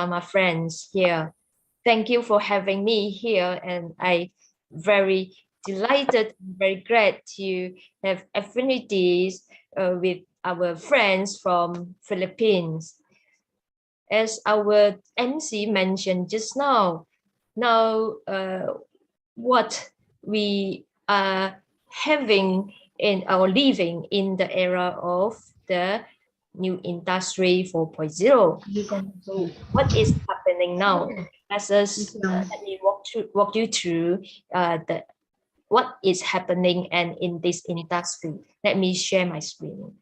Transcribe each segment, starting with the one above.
my friends here. Thank you for having me here, and I very delighted, very glad to have affinities with our friends from Philippines. As our MC mentioned just now, what we are having in our living in the era of the new industry 4.0. So what is happening now? Let me walk you through what is happening and in this industry. Let me share my screen.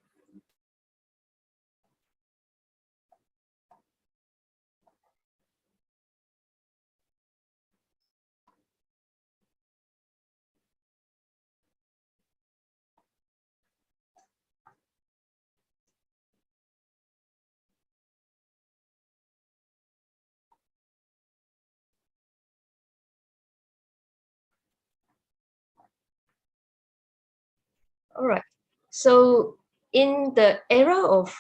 All right. So in the era of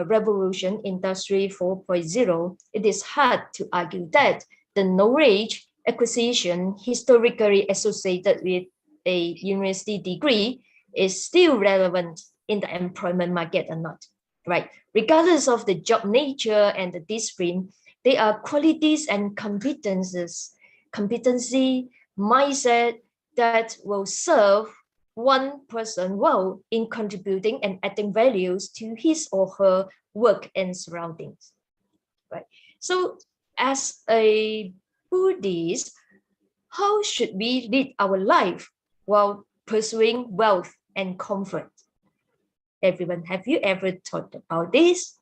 revolution, industry 4.0, it is hard to argue that the knowledge acquisition historically associated with a university degree is still relevant in the employment market or not, right? Regardless of the job nature and the discipline, there are qualities and competency, mindset that will serve one person well in contributing and adding values to his or her work and surroundings, right? So as a Buddhist, how should we lead our life while pursuing wealth and comfort? Everyone, have you ever thought about this?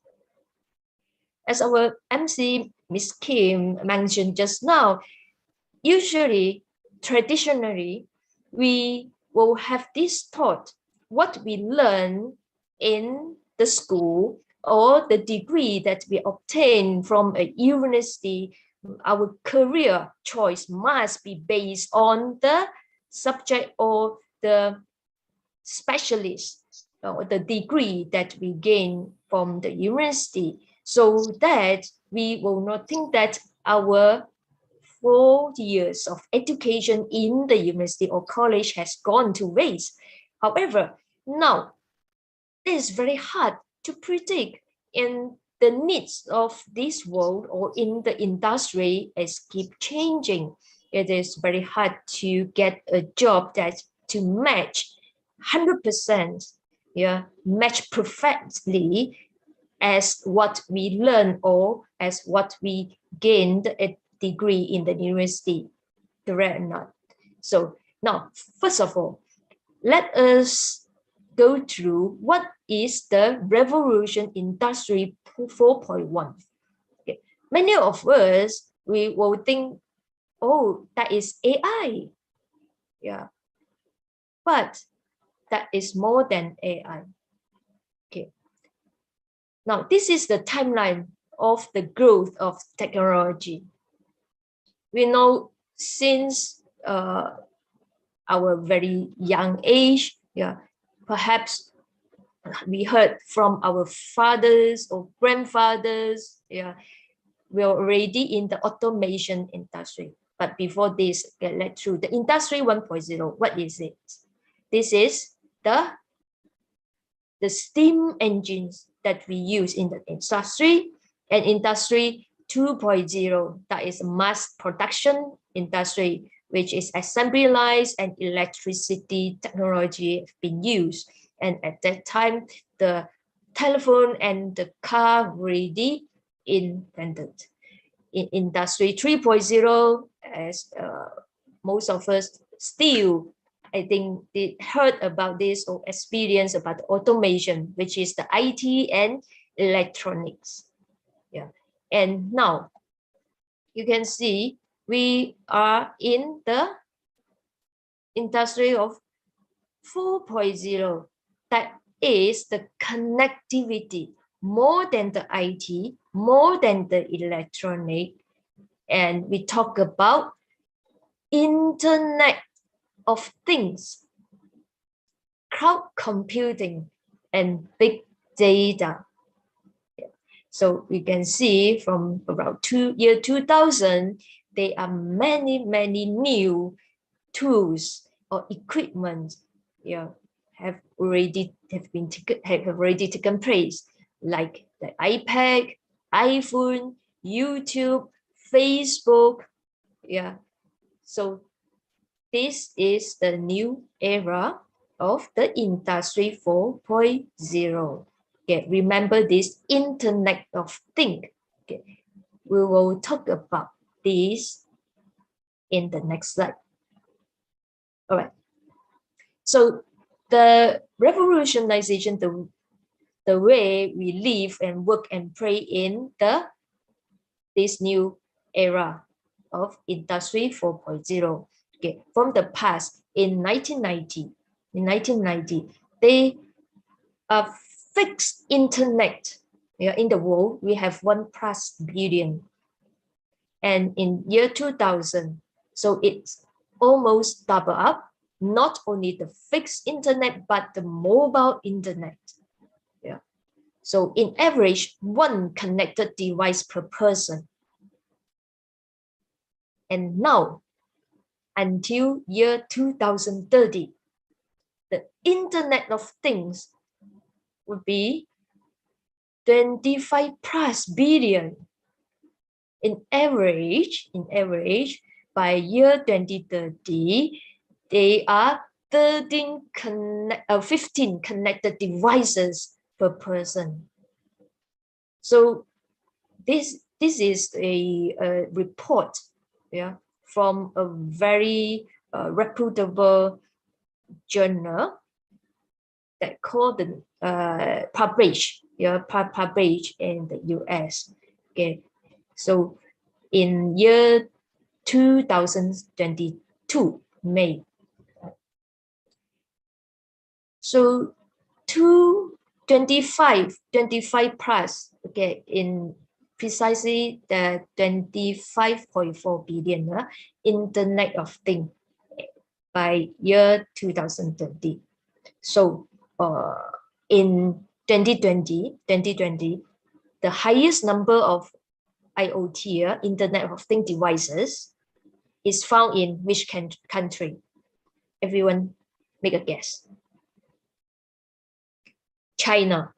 As our MC, Miss Kim, mentioned just now, usually, traditionally, we will have this thought, what we learn in the school or the degree that we obtain from a university, our career choice must be based on the subject or the specialist or the degree that we gain from the university, so that we will not think that our 4 years of education in the university or college has gone to waste. However, now it is very hard to predict in the needs of this world or in the industry is keep changing. It is very hard to get a job that to match 100%, match perfectly as what we learn or as what we gained a degree in the university, correct or not? So now, first of all, let us go through what is the revolution industry 4.1. Okay. Many of us, we will think, oh, that is AI. Yeah. But that is more than AI. Okay. Now, this is the timeline of the growth of technology. We know since our very young age, perhaps we heard from our fathers or grandfathers, we're already in the automation industry. But before this, let's through the industry 1.0. What is it? This is the steam engines that we use in the industry, and industry 2.0, that is mass production industry, which is assembly lines and electricity technology have been used. And at that time, the telephone and the car already invented. In industry 3.0, as most of us still, I think, they heard about this or experience about automation, which is the IT and electronics. Yeah. And now you can see we are in the industry of 4.0. That is the connectivity, more than the IT, more than the electronic. And we talk about Internet of Things, cloud computing, and big data. So we can see from around year 2000, there are many new tools or equipment, have already taken place, like the iPad, iPhone, YouTube, Facebook. So this is the new era of the Industry 4.0. Okay, remember this Internet of Things. Okay, we will talk about this in the next slide. All right. So the revolutionization, the way we live and work and pray in this new era of Industry 4.0. Okay, from the past, in 1990, they fixed internet. In the world, we have 1+ billion. And in year 2000, so it's almost double up, not only the fixed internet, but the mobile internet. So in average, 1 connected device per person. And now, until year 2030, the Internet of Things would be 25+ billion. In average, by year 2030, they are 15 connected devices per person. So this is a report, from a very reputable journal that called the published in the US. Okay, so in year 2022 May. So 25+, okay, in precisely the 25.4 billion Internet of Things by year 2030. So in 2020, the highest number of IoT, Internet of Things devices, is found in which country? Everyone make a guess. China.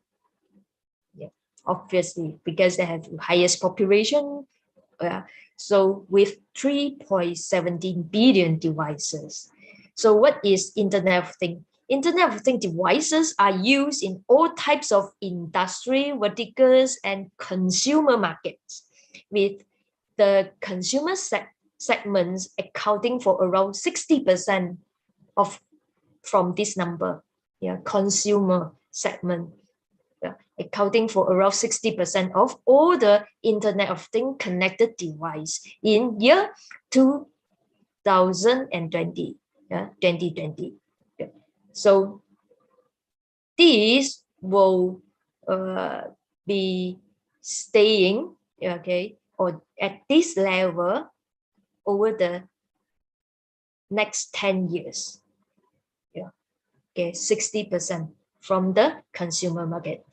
Obviously, because they have the highest population. So with 3.17 billion devices. So what is Internet of Things? Internet of Things devices are used in all types of industry verticals and consumer markets, with the consumer segments accounting for around 60% from this number. Consumer segment, accounting for around 60% of all the Internet of Things connected device in year 2020. 2020. So these will be staying, or at this level over the next 10 years. 60% from the consumer market.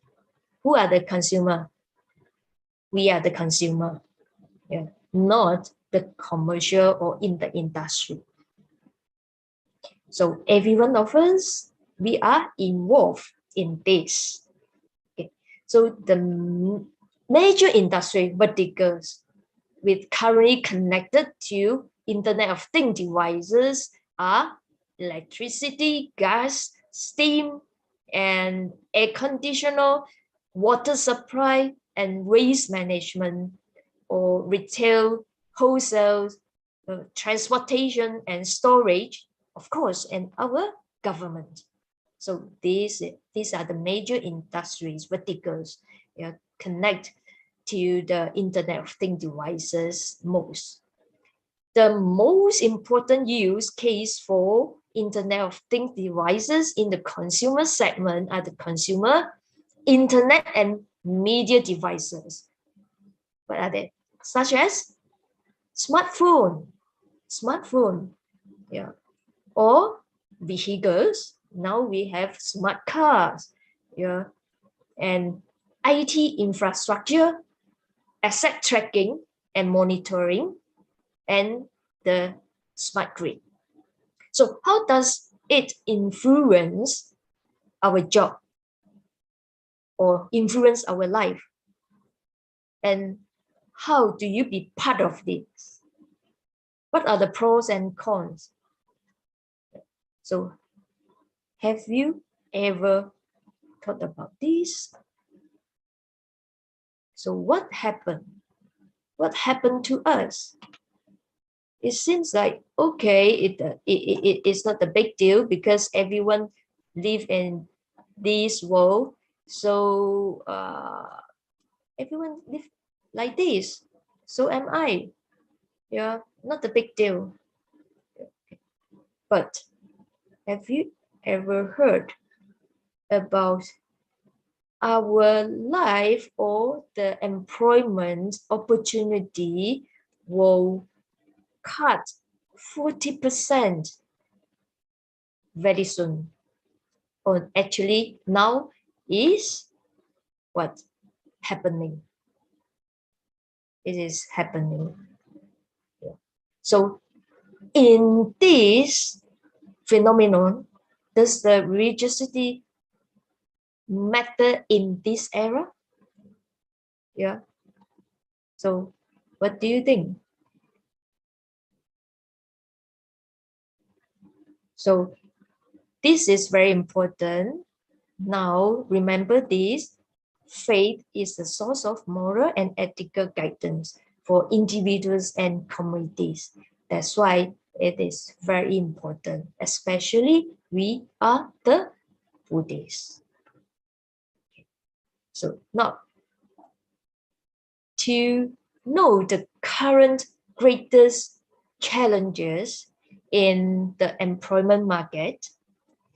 Who are the consumer? We are the consumer, not the commercial or in the industry. So every one of us, we are involved in this. So the major industry verticals with currently connected to Internet of Things devices are electricity, gas, steam, and air conditioner, water supply, and waste management, or retail, wholesale, transportation, and storage, of course, and our government. So these are the major industries verticals connect to the Internet of Things devices most. The most important use case for Internet of Things devices in the consumer segment are the consumer, internet, and media devices. What are they? Such as smartphone, or vehicles. Now we have smart cars, and IT infrastructure, asset tracking and monitoring, and the smart grid. So how does it influence our job or influence our life? And how do you be part of this? What are the pros and cons? So have you ever thought about this? So what happened? What happened to us? It seems like, okay, it's not a big deal because everyone live in this world. So everyone live like this. So am I. Yeah, not a big deal. But have you ever heard about our life or the employment opportunity will cut 40% very soon? Or actually now is what happening? It is happening. Yeah. So in this phenomenon, does the religiosity matter in this era? Yeah. So what do you think? So this is very important. Now remember this, faith is the source of moral and ethical guidance for individuals and communities. That's why it is very important, especially we are the Buddhists. So now, to know the current greatest challenges in the employment market,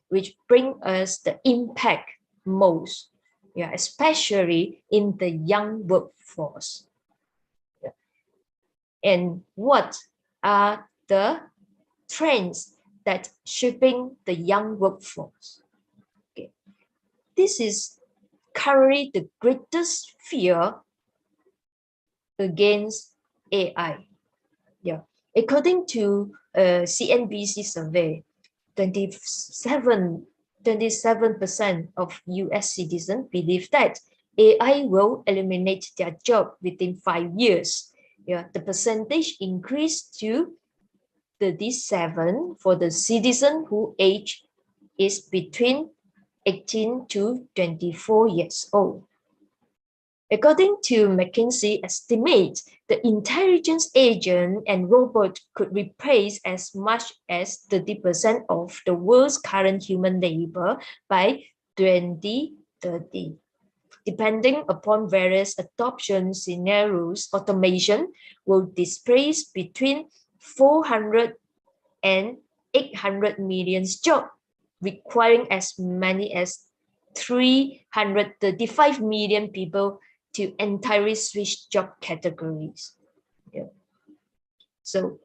which bring us the impact most, yeah, especially in the young workforce. Yeah. And what are the trends that shaping the young workforce? Okay. This is currently the greatest fear against AI. Yeah. According to a CNBC survey, 27% of US citizens believe that AI will eliminate their job within 5 years. Yeah, the percentage increased to 37 for the citizen who age is between 18 to 24 years old. According to McKinsey estimates, the intelligence agent and robot could replace as much as 30% of the world's current human labor by 2030. Depending upon various adoption scenarios, automation will displace between 400 and 800 million jobs, requiring as many as 335 million people to entirely switch job categories. Yeah. So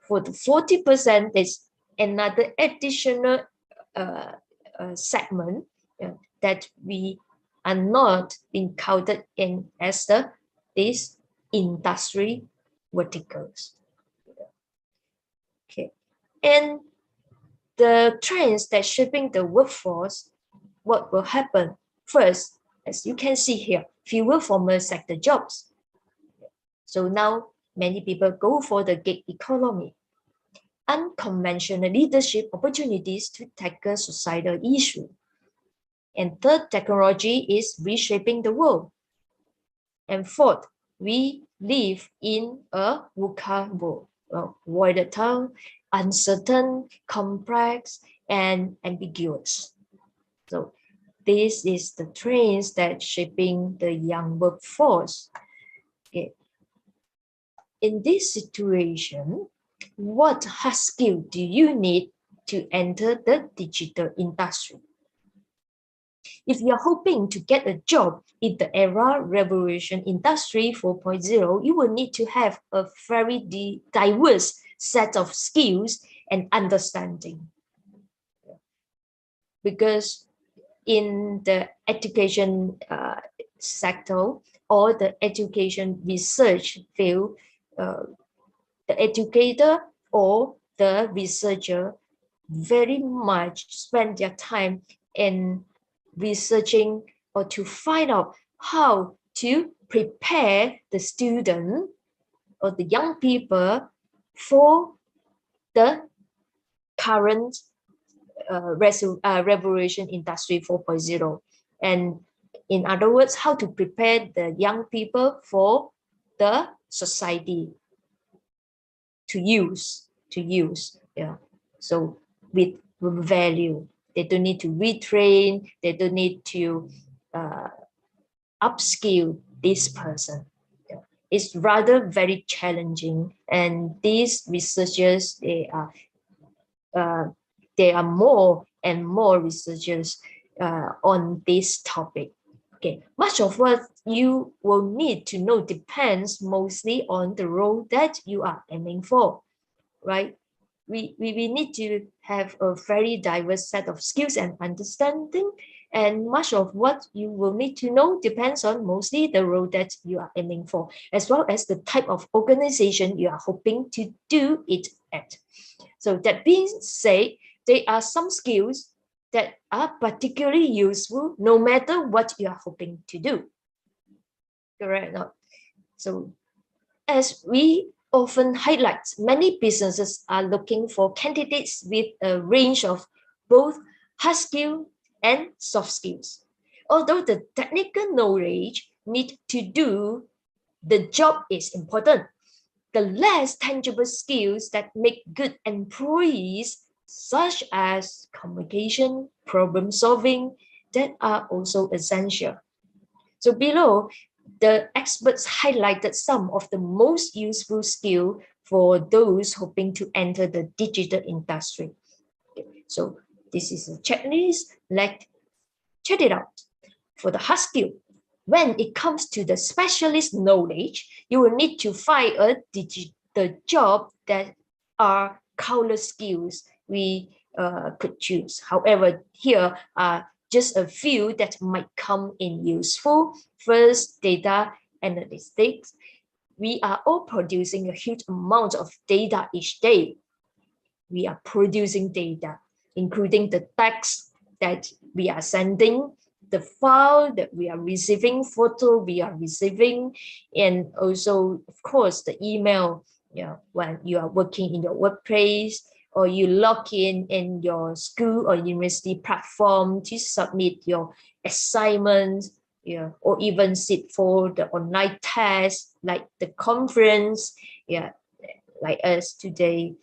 for the 40%, there's another additional segment that we are not encountered in as these industry verticals. Okay, and the trends that shaping the workforce, what will happen? First, as you can see here, fewer formal sector jobs. So now many people go for the gig economy. Unconventional leadership opportunities to tackle societal issues. And third, technology is reshaping the world. And fourth, we live in a VUCA world, volatile, uncertain, complex, and ambiguous. So this is the trends that shaping the young workforce. Okay. In this situation, what hard skill do you need to enter the digital industry? If you're hoping to get a job in the era revolution industry 4.0, you will need to have a very diverse set of skills and understanding. Because in the education sector or the education research field, the educator or the researcher very much spend their time in researching or to find out how to prepare the student or the young people for the current revolution industry 4.0. And in other words, how to prepare the young people for the society to use. Yeah. So with value, they don't need to retrain, they don't need to upskill this person. Yeah. It's rather very challenging, and these researchers, they are more and more researchers on this topic. Okay, much of what you will need to know depends mostly on the role that you are aiming for, right? We need to have a very diverse set of skills and understanding, and much of what you will need to know depends on mostly the role that you are aiming for, as well as the type of organization you are hoping to do it at. So that being said, there are some skills that are particularly useful no matter what you are hoping to do. Correct or not? So as we often highlight, many businesses are looking for candidates with a range of both hard skills and soft skills. Although the technical knowledge needed to do the job is important, the less tangible skills that make good employees, such as communication, problem solving, that are also essential. So below, the experts highlighted some of the most useful skills for those hoping to enter the digital industry. Okay, so this is a checklist. Let's check it out. For the hard skill, when it comes to the specialist knowledge, you will need to find the job that are countless skills we could choose. However, here are just a few that might come in useful. First, data analytics. We are all producing a huge amount of data each day. We are producing data, including the text that we are sending, the file that we are receiving, photo we are receiving, and also, of course, the email. Yeah, when you are working in your workplace, or you log in your school or university platform to submit your assignments, yeah, or even sit for the online test, like the conference, yeah, like us today.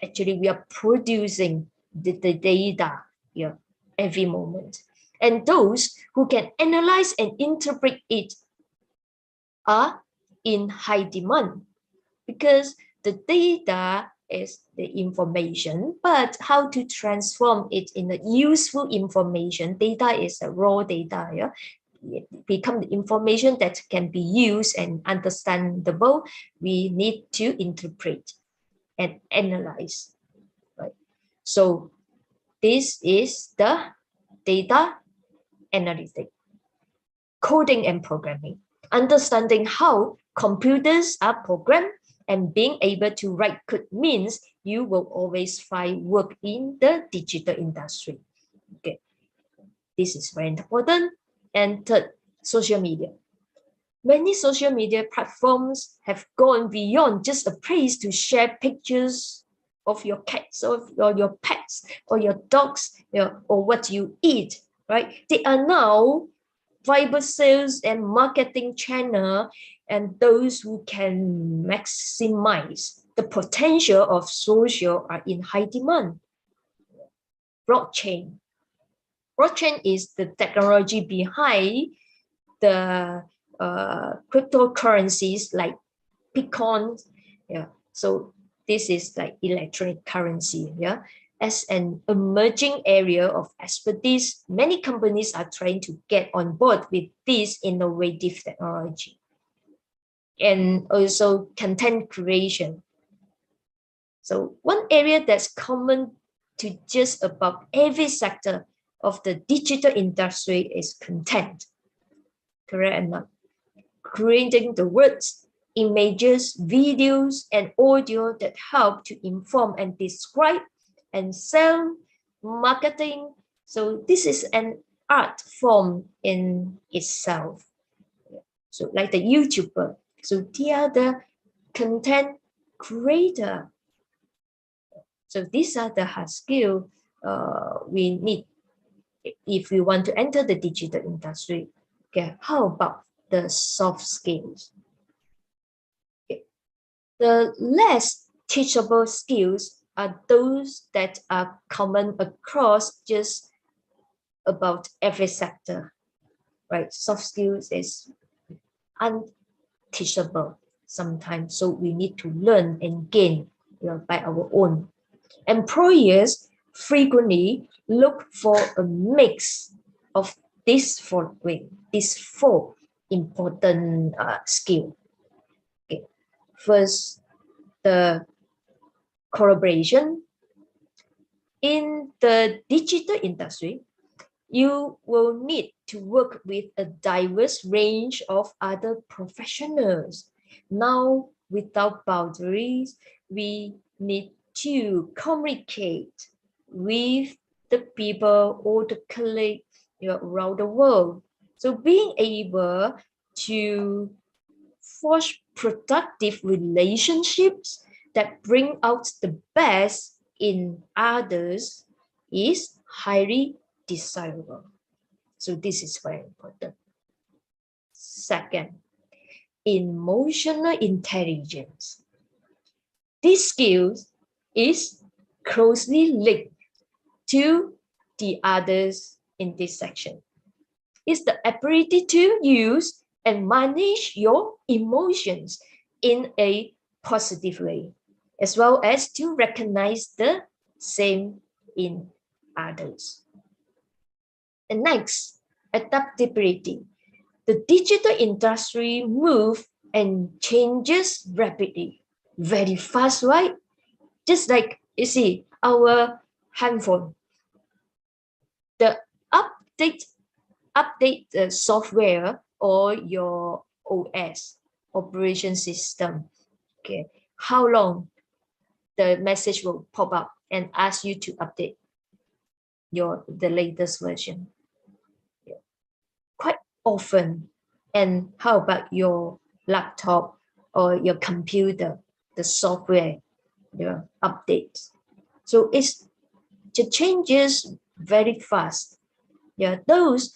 Actually, we are producing the data, yeah, every moment. And those who can analyze and interpret it are in high demand, because the data is the information, but how to transform it in a useful information. Data is a raw data, yeah? It become the information that can be used and understandable. We need to interpret and analyze, right? So this is the data analytics. Coding and programming, understanding how computers are programmed and being able to write code means you will always find work in the digital industry. Okay, this is very important. And third, social media. Many social media platforms have gone beyond just a place to share pictures of your cats or your pets or your dogs, you know, or what you eat, right? They are now viable sales and marketing channel, and those who can maximize the potential of social are in high demand. Blockchain. Blockchain is the technology behind the cryptocurrencies like Bitcoin. Yeah. So this is like electronic currency. Yeah. As an emerging area of expertise, many companies are trying to get on board with this innovative technology. And also content creation. So one area that's common to just about every sector of the digital industry is content. correct or not? Creating the words, images, videos, and audio that help to inform and describe and sell, marketing. So this is an art form in itself. So like the YouTuber, so they are the content creator. So these are the hard skills we need if we want to enter the digital industry. Okay, how about the soft skills? Okay. The less teachable skills are those that are common across just about every sector, right? Soft skills is unteachable sometimes, so we need to learn and gain by our own. Employers frequently look for a mix of these four important skills. Okay. First, the collaboration. In the digital industry, you will need to work with a diverse range of other professionals. Now, without boundaries, we need to communicate with the people or the colleagues around the world. So being able to forge productive relationships that bring out the best in others is highly desirable. So this is very important. Second, emotional intelligence. This skill is closely linked to the others in this section. It's the ability to use and manage your emotions in a positive way, as well as to recognize the same in others. And next, adaptability. The digital industry moves and changes rapidly, very fast, right? Just like you see our handphone, the update the software or your OS operation system. Okay, how long the message will pop up and ask you to update the latest version. Yeah. Quite often. And how about your laptop or your computer, the software, updates? So it changes very fast. Yeah, those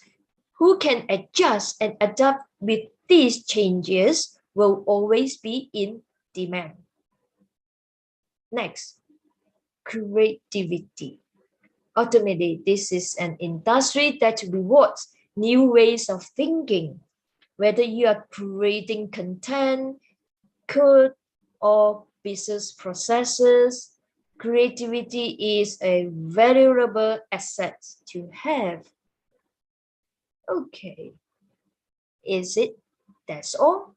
who can adjust and adapt with these changes will always be in demand. Next, creativity. Ultimately, this is an industry that rewards new ways of thinking. Whether you are creating content, code, or business processes, creativity is a valuable asset to have. Okay, is it that's all?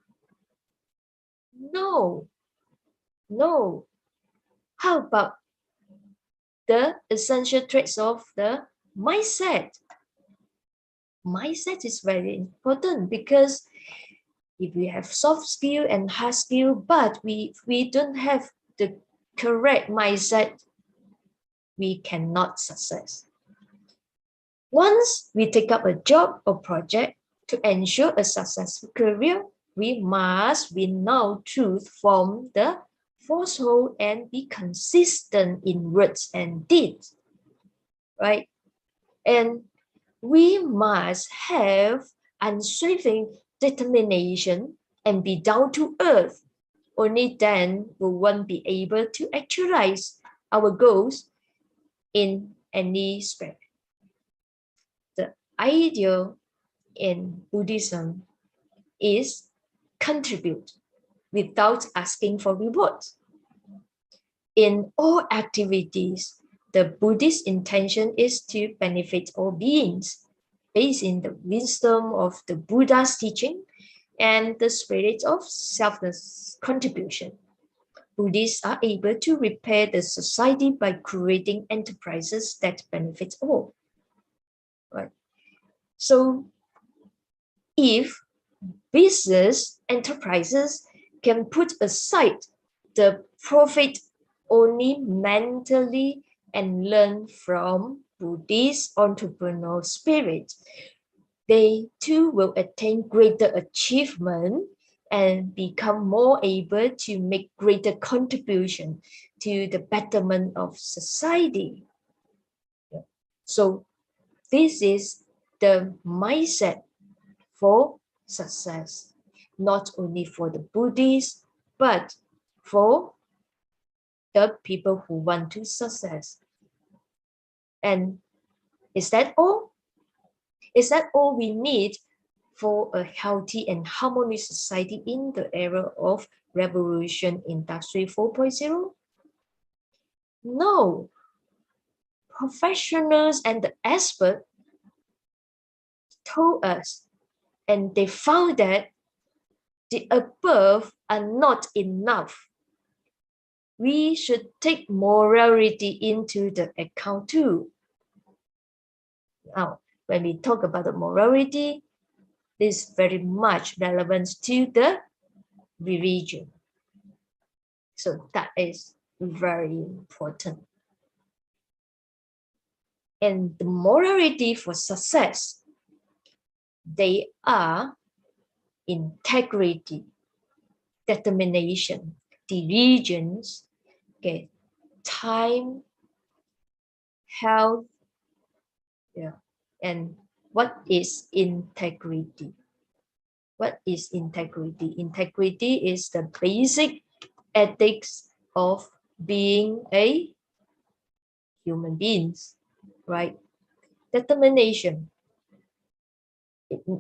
No. How about the essential traits of the mindset? Mindset is very important because if we have soft skill and hard skill, but we don't have the correct mindset, we cannot success. Once we take up a job or project to ensure a successful career, we must renounce truth from the falsehood and be consistent in words and deeds, right? And we must have unswerving determination and be down to earth. Only then will one be able to actualize our goals in any sphere. The ideal in Buddhism is contribute without asking for rewards. In all activities, the Buddhist intention is to benefit all beings, based in the wisdom of the Buddha's teaching and the spirit of selfless contribution. Buddhists are able to repair the society by creating enterprises that benefit all. Right. So if business enterprises can put aside the profit only mentally and learn from Buddhist entrepreneurial spirit. They too will attain greater achievement and become more able to make greater contribution to the betterment of society. So this is the mindset for success, not only for the Buddhists, but for the people who want to success. And is that all? Is that all we need for a healthy and harmonious society in the era of revolution industry 4.0? No. Professionals and the experts told us, and they found that the above are not enough. We should take morality into the account too. Now, when we talk about the morality, this is very much relevant to the religion. So that is very important. And the morality for success, they are integrity, determination, diligence, okay, time, health, yeah. And what is integrity? What is integrity? Integrity is the basic ethics of being a human beings, right? Determination,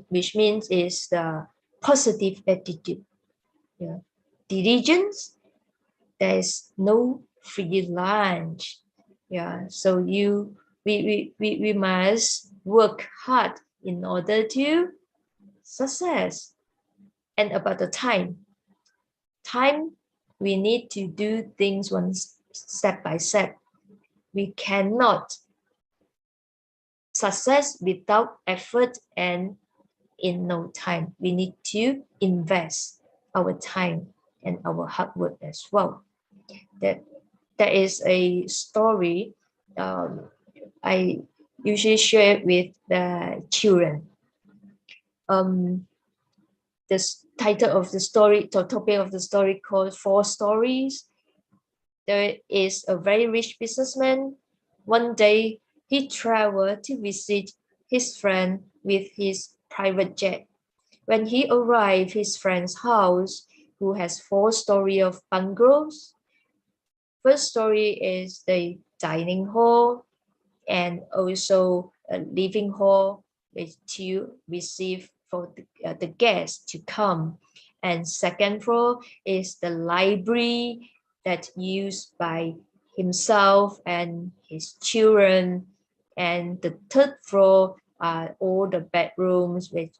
which means is the positive attitude. Yeah. Diligence, there is no free lunch. Yeah. So we must work hard in order to success. And about the time, we need to do things one step by step. We cannot success without effort and in no time. We need to invest our time and our hard work as well. That is a story I usually share with the children. The title of the story, the topic of the story called Four Stories. There is a very rich businessman. One day, he traveled to visit his friend with his private jet. When he arrived at his friend's house, who has 4 stories of bungalows. First story is the dining hall and also a living hall to receive for the guests to come. And second floor is the library that's used by himself and his children. And the third floor are all the bedrooms with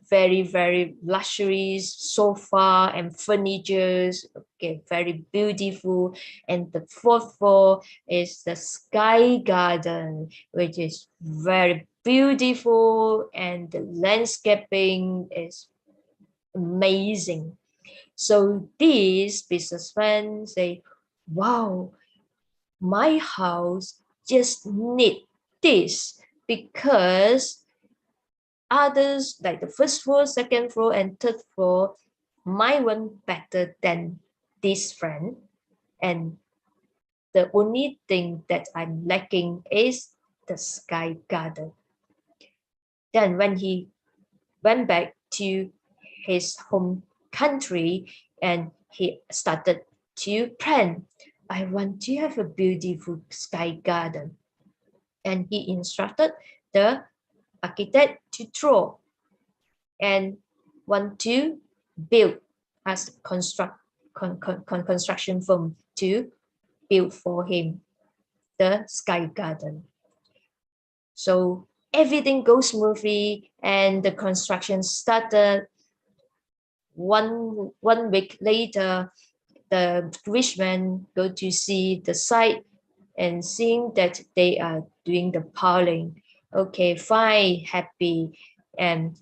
very, very luxuries, sofa and furnitures, okay, very beautiful. And the fourth floor is the sky garden, which is very beautiful, and the landscaping is amazing. So these businessmen say, wow, my house just need this because others like the first floor, second floor, and third floor, my one better than this friend. And the only thing that I'm lacking is the sky garden. Then when he went back to his home country and he started to plan, I want to have a beautiful sky garden. And he instructed the architect to draw and want to build as construction firm to build for him the sky garden. So everything goes smoothly and the construction started. One week later, the rich man go to see the site and seeing that they are doing the piling. Okay, fine, happy. And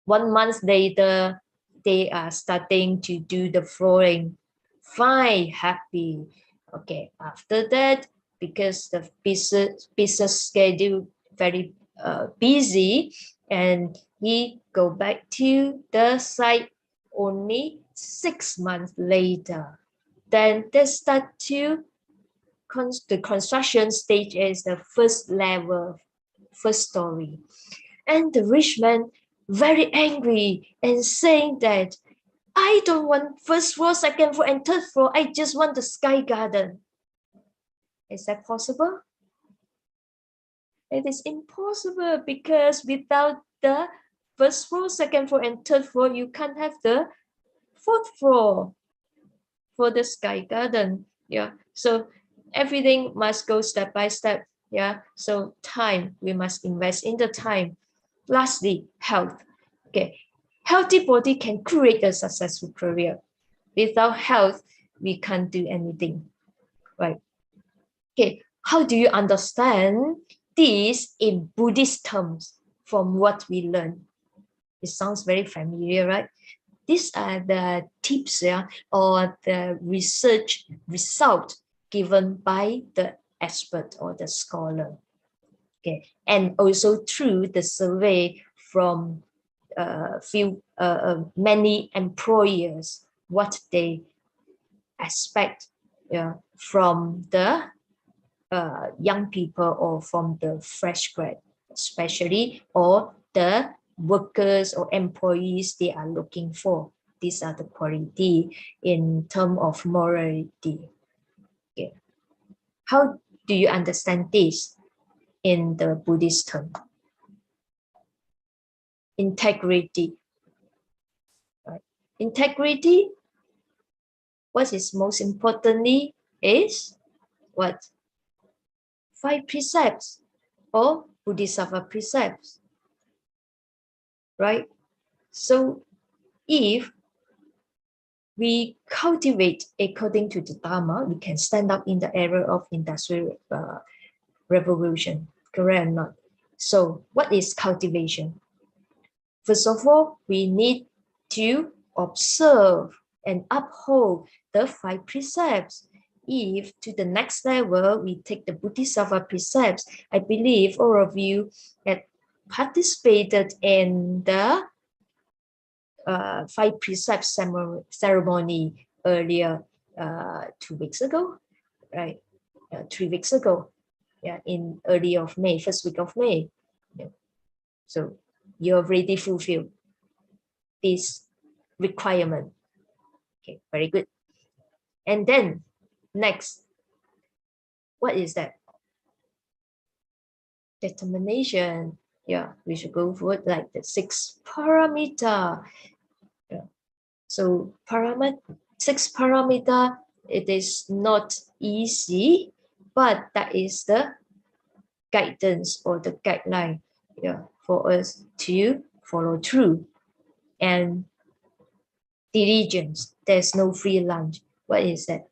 1 month later, they are starting to do the flooring. Fine, happy. Okay, after that, because the business schedule very busy, and he go back to the site only 6 months later. Then they start to the construction stage is the first level, first story. And the rich man very angry and saying that I don't want first floor, second floor, and third floor. I just want the sky garden. Is that possible? It is impossible because without the first floor, second floor, and third floor, you can't have the fourth floor for the sky garden. Yeah. So everything must go step by step. Yeah. So time, we must invest in the time. Lastly, health. Okay. Healthy body can create a successful career. Without health, we can't do anything. Right. Okay. How do you understand this in Buddhist terms from what we learn? It sounds very familiar, right? These are the tips, yeah, or the research result given by the expert or the scholar. Okay, and also through the survey from many employers, what they expect, yeah, from the young people or from the fresh grad, especially, or the workers or employees they are looking for. These are the quality in terms of morality. Okay. How do you understand this in the Buddhist term? Integrity. Right. Integrity, what is most importantly is what? 5 precepts or Bodhisattva precepts. Right? So if we cultivate according to the Dharma, we can stand up in the era of industrial revolution, correct or not? So what is cultivation? First of all, we need to observe and uphold the 5 precepts. If to the next level, we take the Bodhisattva precepts, I believe all of you had participated in the 5 precepts ceremony earlier 2 weeks ago, right? 3 weeks ago, yeah, in early of May, first week of May. Yeah. So you already fulfilled this requirement. Okay, very good. And then next, what is that? Determination. Yeah, we should go for it like the 6 parameter. Yeah. So 6 parameter, it is not easy, but that is the guidance or the guideline, yeah, for us to follow through. And diligence, there's no free lunch. What is that?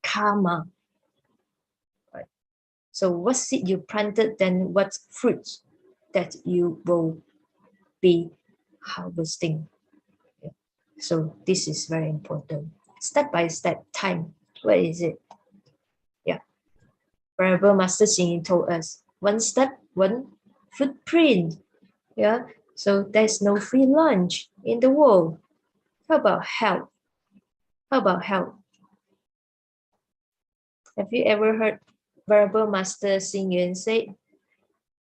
Karma. Right. So what seed you planted, then what fruits that you will be harvesting. Yeah. So this is very important. Step by step, time. What is it? Yeah. Venerable Master Xing told us, 1 step, 1 footprint. Yeah. So there's no free lunch in the world. How about health? How about health? Have you ever heard Venerable Master Xing Yuan say,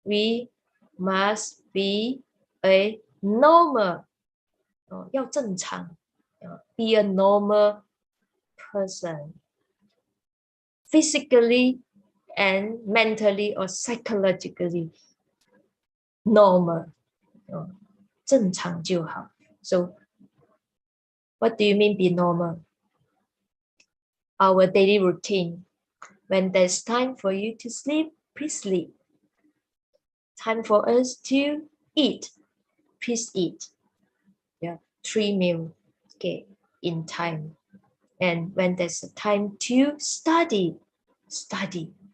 we must be a normal, 要正常, be a normal person, physically and mentally or psychologically normal, 正常就好. So what do you mean be normal? Our daily routine. When there's time for you to sleep, please sleep. Time for us to eat, please eat. Yeah, 3 meals, okay, in time. And when there's a time to study,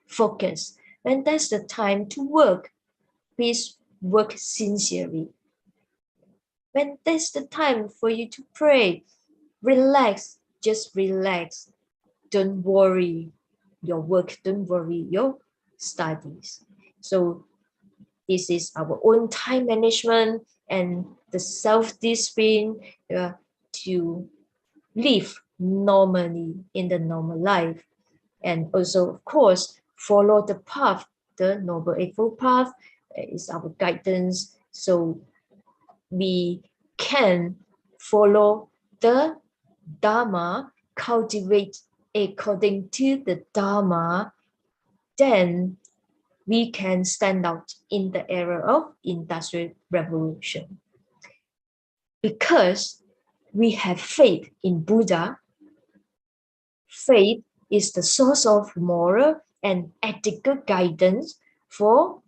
focus. When there's the time to work, please work sincerely. When there's the time for you to pray, relax, just relax. Don't worry your work, don't worry your studies. So this is our own time management and the self-discipline to live normally in the normal life. And also, of course, follow the path, the Noble Eightfold Path is our guidance. So we can follow the Dharma, cultivate according to the Dharma, then we can stand out in the era of Industrial Revolution. Because we have faith in Buddha, faith is the source of moral and ethical guidance for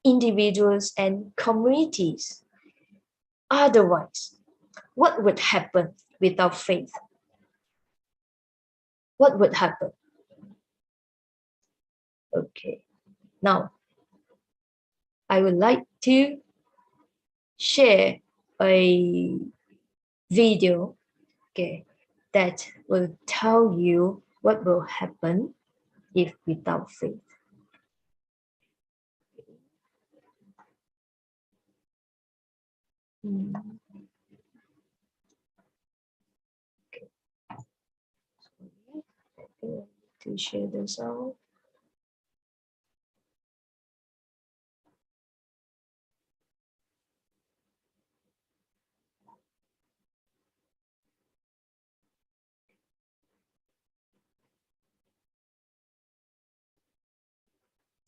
individuals and communities. Otherwise, what would happen without faith? What would happen? Okay, now I would like to share a video, okay, that will tell you what will happen if without faith. Okay. Sorry, to share this out.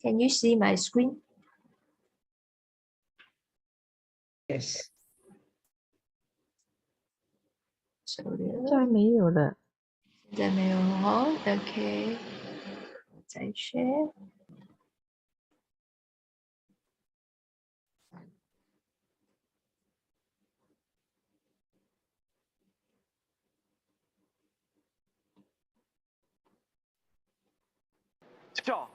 Can you see my screen? Yes. 现在没有了。现在没有哦 ，OK， 我再 share。Stop.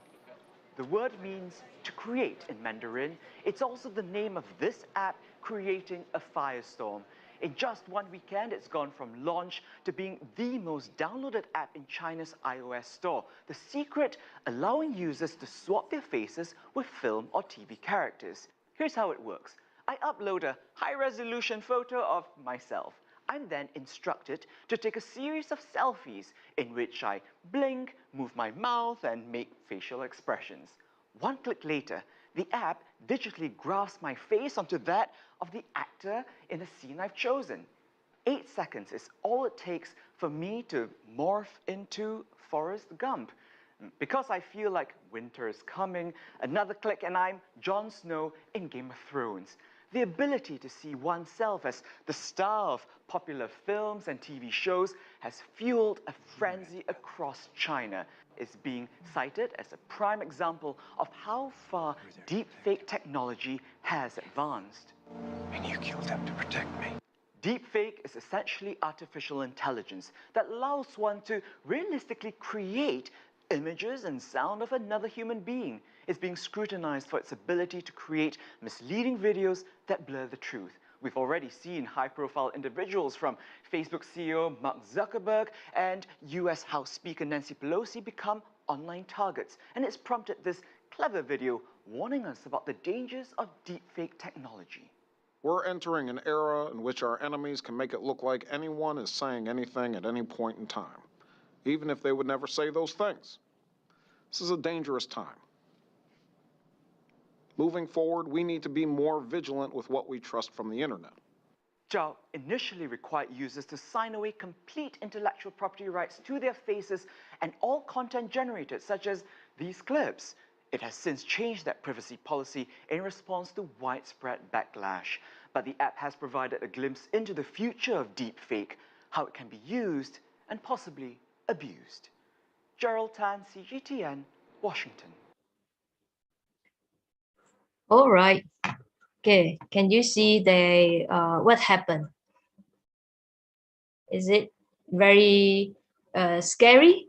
The word means to create in Mandarin. It's also the name of this app creating a firestorm. In just one weekend, it's gone from launch to being the most downloaded app in China's iOS store. The secret, allowing users to swap their faces with film or TV characters. Here's how it works. I upload a high-resolution photo of myself. I'm then instructed to take a series of selfies in which I blink, move my mouth, and make facial expressions. One click later, the app digitally grafts my face onto that of the actor in the scene I've chosen. 8 seconds is all it takes for me to morph into Forrest Gump. Because I feel like winter is coming, another click and I'm Jon Snow in Game of Thrones. The ability to see oneself as the star of popular films and TV shows has fueled a frenzy across China. It's being cited as a prime example of how far deepfake technology has advanced. And you killed him to protect me. Deepfake is essentially artificial intelligence that allows one to realistically create images and sound of another human being. It's being scrutinized for its ability to create misleading videos that blur the truth. We've already seen high-profile individuals from Facebook CEO Mark Zuckerberg and US House Speaker Nancy Pelosi become online targets, and it's prompted this clever video warning us about the dangers of deepfake technology. We're entering an era in which our enemies can make it look like anyone is saying anything at any point in time, even if they would never say those things. This is a dangerous time. Moving forward, we need to be more vigilant with what we trust from the internet. Zhao initially required users to sign away complete intellectual property rights to their faces and all content generated, such as these clips. It has since changed that privacy policy in response to widespread backlash. But the app has provided a glimpse into the future of deepfake, how it can be used and possibly abused. Gerald Tan, CGTN, Washington. All right. Okay, can you see the what happened? Is it very scary?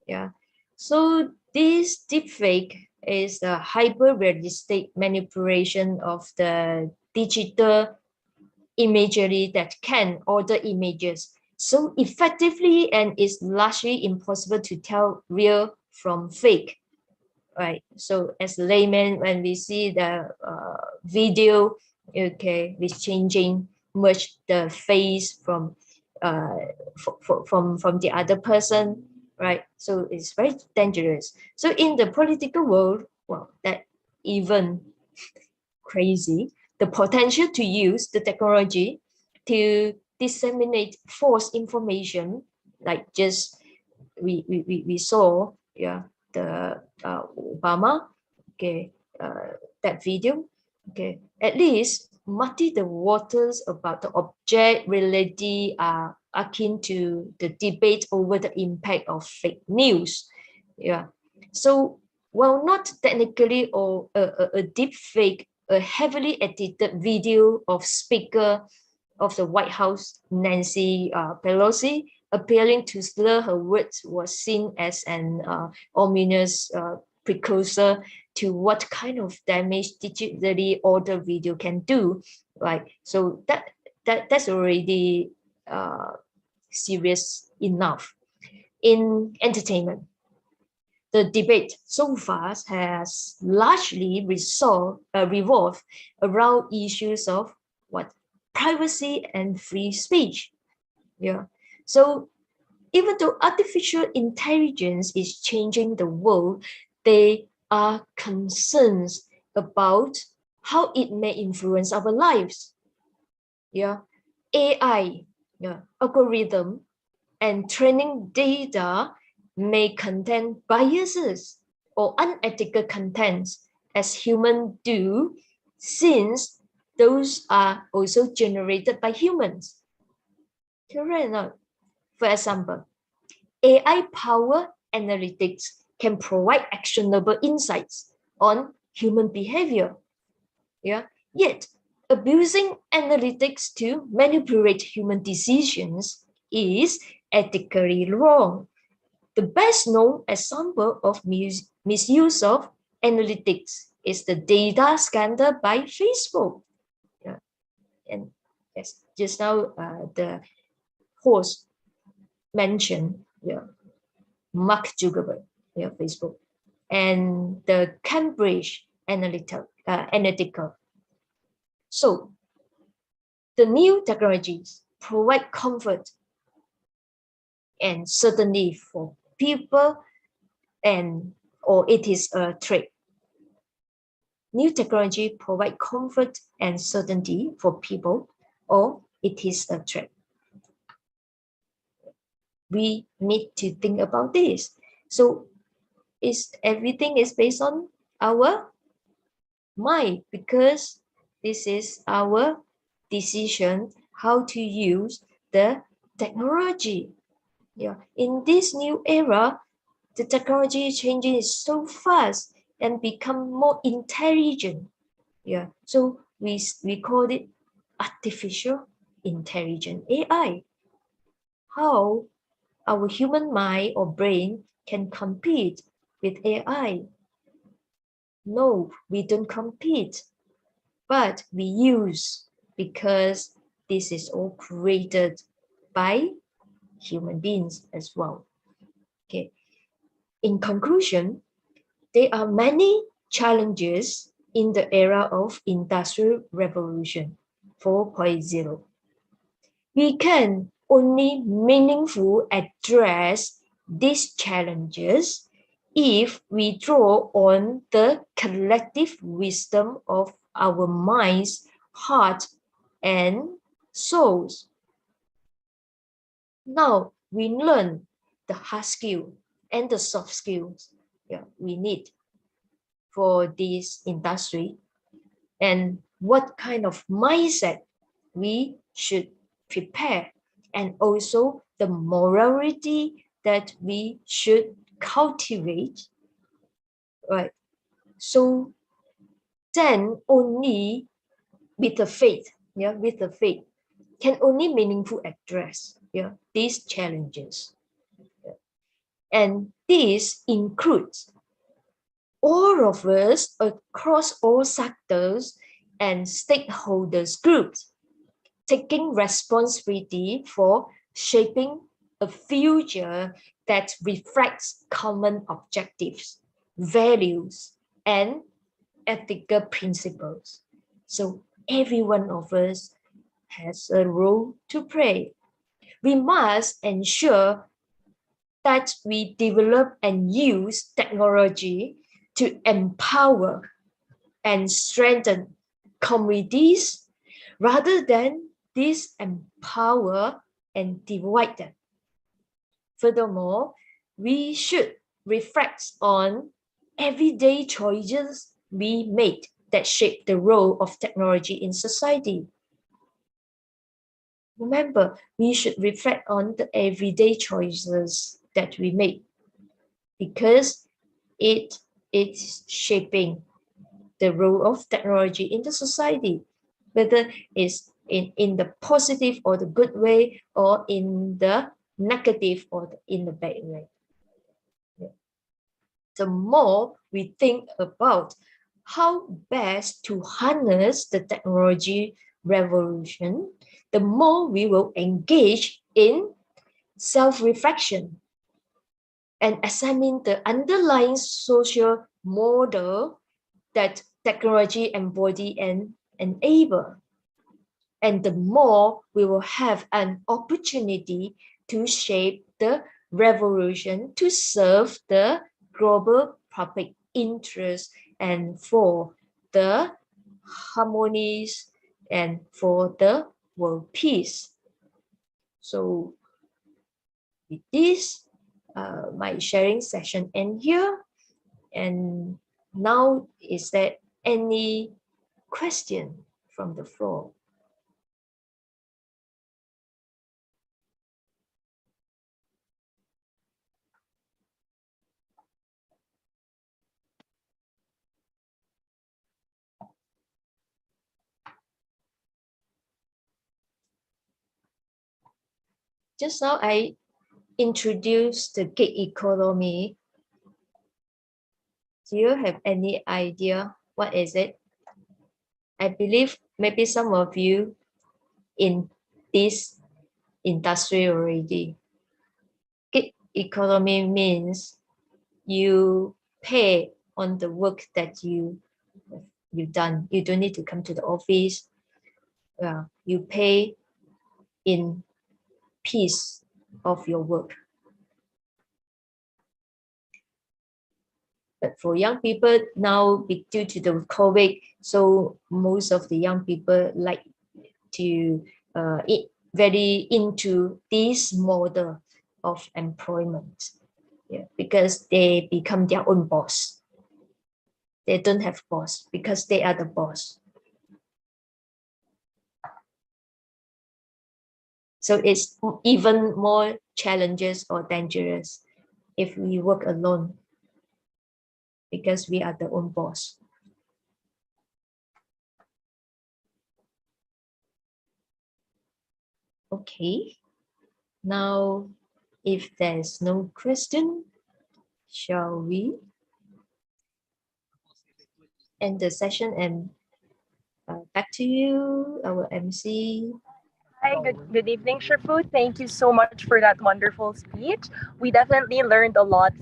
Yeah. So this deepfake is the hyper-realistic manipulation of the digital imagery that can alter images so effectively, and is largely impossible to tell real from fake. Right. So as layman, when we see the video, okay, with changing much the face from from the other person, right? So it's very dangerous. So in the political world, well, that even crazy, the potential to use the technology to disseminate false information, like just we saw, yeah, the Obama, okay, that video, okay, at least muddy the waters about the object reality are akin to the debate over the impact of fake news. Yeah, so while not technically or a deep fake, a heavily edited video of Speaker of the White House, Nancy Pelosi, appearing to slur her words was seen as an ominous precursor to what kind of damage digitally ordered video can do, right? So that's already serious enough. In entertainment, the debate so far has largely revolved around issues of what? Privacy and free speech. Yeah. So even though artificial intelligence is changing the world, there are concerns about how it may influence our lives. Yeah. AI, yeah, algorithm, and training data may contain biases or unethical contents as humans do, since those are also generated by humans. Correct or not? For example, AI-powered analytics can provide actionable insights on human behavior. Yeah. Yet, abusing analytics to manipulate human decisions is ethically wrong. The best known example of misuse of analytics is the data scandal by Facebook. Yeah. And yes, just now the host mentioned, yeah, Mark Zuckerberg, yeah, Facebook, and the Cambridge Analytica. So the new technologies provide comfort and certainty for people, and or it is a threat. New technology provide comfort and certainty for people, or it is a threat. We need to think about this. So everything is based on our mind, because this is our decision how to use the technology. Yeah, in this new era, the technology changing so fast and become more intelligent. Yeah, so we call it artificial intelligence, AI. How our human mind or brain can compete with AI? No, we don't compete, but we use, because this is all created by human beings as well. Okay. In conclusion, there are many challenges in the era of Industrial Revolution 4.0. We can only meaningfully address these challenges if we draw on the collective wisdom of our minds, heart, and souls. Now we learn the hard skill and the soft skills, yeah, we need for this industry, and what kind of mindset we should prepare, and also the morality that we should cultivate, right? So then only with the faith, yeah, with the faith can only meaningful address, yeah, these challenges. Yeah. And this includes all of us across all sectors and stakeholders groups, taking responsibility for shaping a future that reflects common objectives, values, and ethical principles. So every one of us has a role to play. We must ensure that we develop and use technology to empower and strengthen communities rather than disempower and divide them. Furthermore, we should reflect on everyday choices we made that shape the role of technology in society. Remember, we should reflect on the everyday choices that we make because it is shaping the role of technology in the society, whether it's in the positive or the good way or in the negative or in the bad way. The more we think about how best to harness the technology revolution, the more we will engage in self-reflection and examine the underlying social model that technology embody and enable. And the more we will have an opportunity to shape the revolution to serve the global public interest and for the harmonies and for the world peace. So with this, my sharing session end here. And now, is there any question from the floor? Just now I introduced the gig economy. Do you have any idea what is it? I believe maybe some of you in this industry already. Gig economy means you pay on the work that you've done. You don't need to come to the office. You pay in piece of your work. But for young people now, due to the COVID, so most of the young people like to very into this model of employment, because they become their own boss. They don't have boss because they are the boss. So it's even more challenges or dangerous if we work alone because we are the own boss. Okay, now if there's no question, shall we end the session and back to you, our MC. Hi, good evening, Shifu. Thank you so much for that wonderful speech. We definitely learned a lot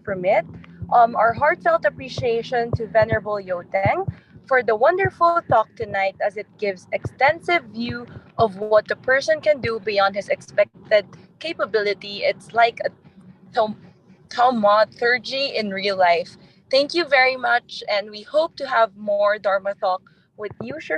from it. Our heartfelt appreciation to Venerable You Deng for the wonderful talk tonight, as it gives extensive view of what the person can do beyond his expected capability. It's like a thaumaturgy in real life. Thank you very much, and we hope to have more Dharma talk with you, Shifu.